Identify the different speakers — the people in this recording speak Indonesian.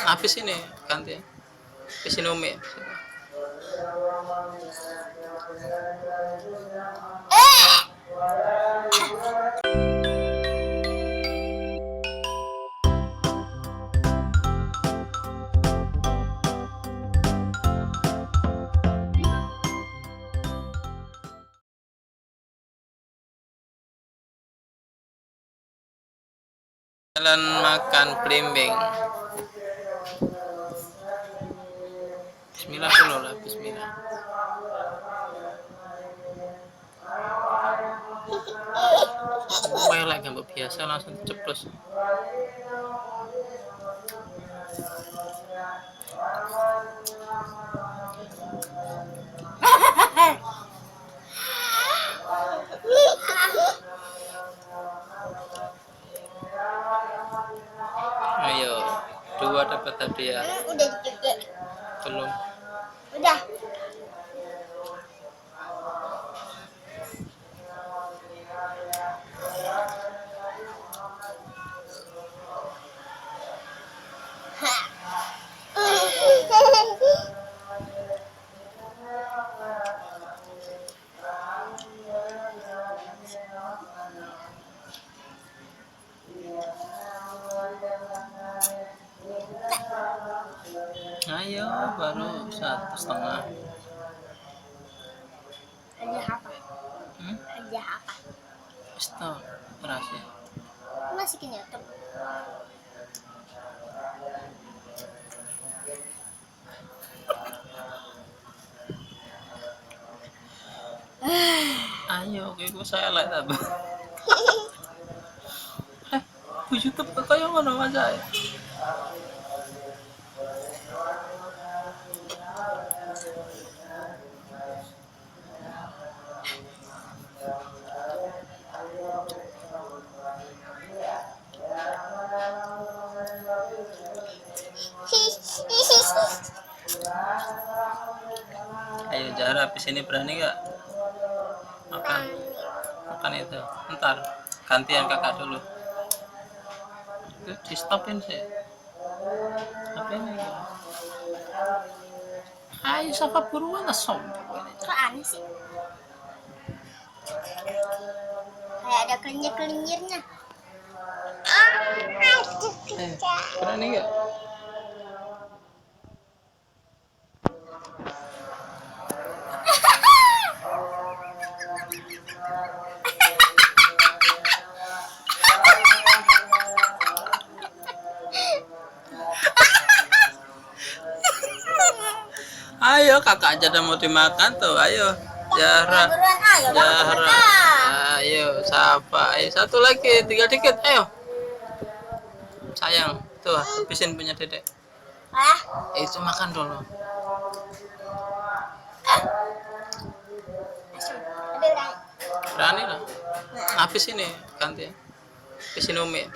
Speaker 1: Habis ini ganti ya. Habisin Umi. Jalan makan blimbing. Bismillah dulu lah, bismillah. Wah, lagi gambar biasa langsung ceplos. Ayo, dua dapat hadiah.
Speaker 2: Udah juga.
Speaker 1: Belum.
Speaker 2: Udah.
Speaker 1: Ayo, baru 1,5.
Speaker 2: Hadiah apa? Hadiah apa?
Speaker 1: Stop, berhasil.
Speaker 2: Masukin YouTube.
Speaker 1: Ayo, kayakku saya like apa? Bu YouTube kok kayak ngono Mas saya. Ayo Zahra, habis ini berani nggak makan? Makan itu. Ntar gantian kakak dulu. Itu di stopin sih. Apa ini? Ayo Safa buruan lah sombong.
Speaker 2: Kok aneh sih? Kayak ada kelinci-kelincirnya.
Speaker 1: Berani nggak? Ayo kakak aja udah mau dimakan tuh, ayo Zahra,
Speaker 2: Buruan, ayo.
Speaker 1: Zahra, ayo siapa? Ayo satu lagi, tinggal dikit, ayo. Sayang, tuh habisin punya dedek.
Speaker 2: Ah,
Speaker 1: Itu makan dulu.
Speaker 2: tapi udah.
Speaker 1: Berani lah. Habis ini ganti ya. Habisin Umi.
Speaker 2: Eh.